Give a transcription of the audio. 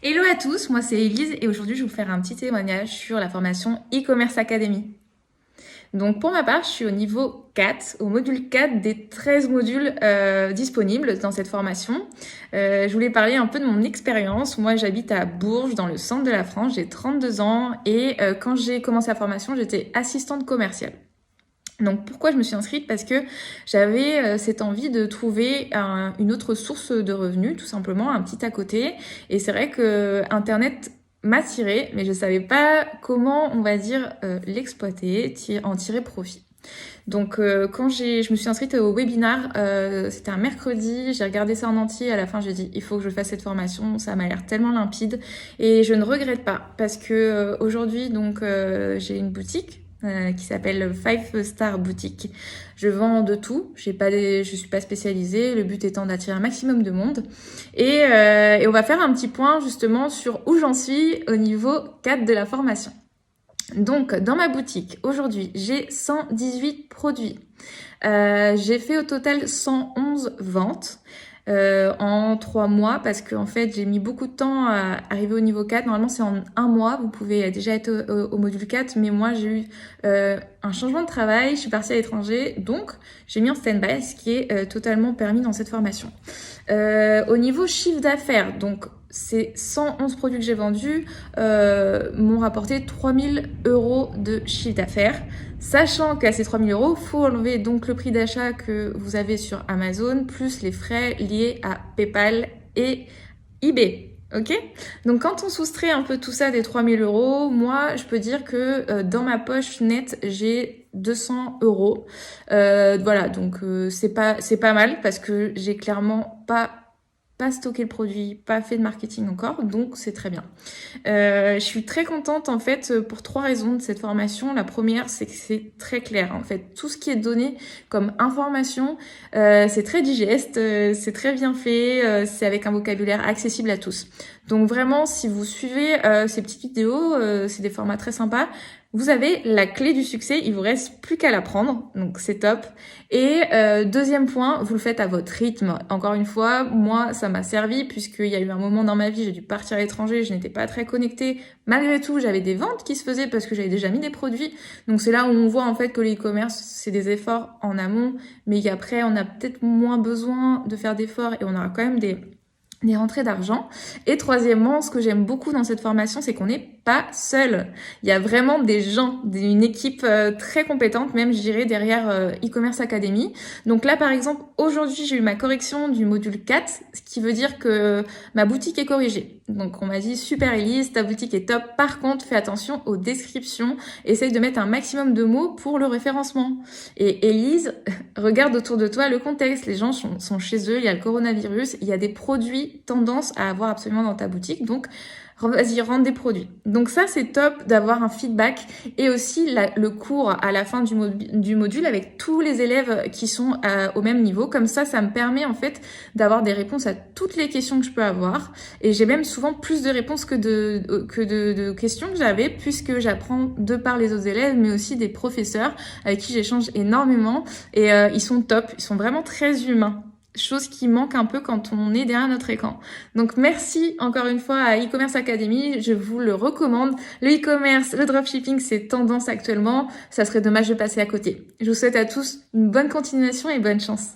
Hello à tous, moi c'est Elise et aujourd'hui je vais vous faire un petit témoignage sur la formation e-commerce academy. Donc pour ma part, je suis au niveau 4, au module 4 des 13 modules disponibles dans cette formation. Je voulais parler un peu de mon expérience. Moi j'habite à Bourges, dans le centre de la France, j'ai 32 ans et quand j'ai commencé la formation, j'étais assistante commerciale. Donc pourquoi je me suis inscrite? Parce que j'avais cette envie de trouver une autre source de revenus, tout simplement, un petit à côté. Et c'est vrai que Internet m'attirait, mais je savais pas comment, on va dire, l'exploiter, en tirer profit. Donc quand je me suis inscrite au webinar, c'était un mercredi, j'ai regardé ça en entier, à la fin j'ai dit il faut que je fasse cette formation, ça m'a l'air tellement limpide et je ne regrette pas parce que aujourd'hui donc j'ai une boutique qui s'appelle Five Star Boutique. Je vends de tout, je suis pas spécialisée, le but étant d'attirer un maximum de monde. Et on va faire un petit point justement sur où j'en suis au niveau 4 de la formation. Donc, dans ma boutique, aujourd'hui, j'ai 118 produits. J'ai fait au total 111 ventes. En 3 mois parce que en fait j'ai mis beaucoup de temps à arriver au niveau 4. Normalement c'est en 1 mois, vous pouvez déjà être au module 4, mais moi j'ai eu un changement de travail, je suis partie à l'étranger, donc j'ai mis en stand-by, ce qui est totalement permis dans cette formation. Au niveau chiffre d'affaires, donc ces 111 produits que j'ai vendus m'ont rapporté 3000 € de chiffre d'affaires. Sachant qu'à ces 3000 €, faut enlever donc le prix d'achat que vous avez sur Amazon, plus les frais liés à PayPal et eBay. Ok? Donc quand on soustrait un peu tout ça des 3000 €, moi je peux dire que dans ma poche nette, j'ai 200 €. Voilà, donc c'est pas mal parce que j'ai clairement pas stocké le produit, pas fait de marketing encore, donc c'est très bien. Je suis très contente en fait pour 3 raisons de cette formation. La première, c'est que c'est très clair. En fait, tout ce qui est donné comme information, c'est très digeste, c'est très bien fait, c'est avec un vocabulaire accessible à tous. Donc vraiment, si vous suivez ces petites vidéos, c'est des formats très sympas. Vous avez la clé du succès, il vous reste plus qu'à l'apprendre, donc c'est top. Et deuxième point, vous le faites à votre rythme. Encore une fois, moi, ça m'a servi puisqu'il y a eu un moment dans ma vie, j'ai dû partir à l'étranger, je n'étais pas très connectée. Malgré tout, j'avais des ventes qui se faisaient parce que j'avais déjà mis des produits. Donc c'est là où on voit en fait que l'e-commerce, c'est des efforts en amont, mais qu'après, on a peut-être moins besoin de faire d'efforts et on aura quand même des rentrées d'argent. Et troisièmement, ce que j'aime beaucoup dans cette formation, c'est qu'on n'est pas seul. Il y a vraiment des gens, une équipe très compétente, même je dirais derrière e-commerce academy. Donc là, par exemple, aujourd'hui, j'ai eu ma correction du module 4, ce qui veut dire que ma boutique est corrigée. Donc on m'a dit super Elise, ta boutique est top. Par contre, fais attention aux descriptions. Essaye de mettre un maximum de mots pour le référencement. Et Elise, regarde autour de toi le contexte. Les gens sont chez eux, il y a le coronavirus, il y a des produits tendance à avoir absolument dans ta boutique. Donc vas-y, rendre des produits. Donc ça, c'est top d'avoir un feedback et aussi le cours à la fin du module avec tous les élèves qui sont au même niveau. Comme ça me permet en fait d'avoir des réponses à toutes les questions que je peux avoir. Et j'ai même souvent plus de réponses que de questions que j'avais puisque j'apprends de par les autres élèves, mais aussi des professeurs avec qui j'échange énormément. Et ils sont top, ils sont vraiment très humains. Chose qui manque un peu quand on est derrière notre écran. Donc merci encore une fois à e-commerce academy, je vous le recommande. Le e-commerce, le dropshipping, c'est tendance actuellement, ça serait dommage de passer à côté. Je vous souhaite à tous une bonne continuation et bonne chance.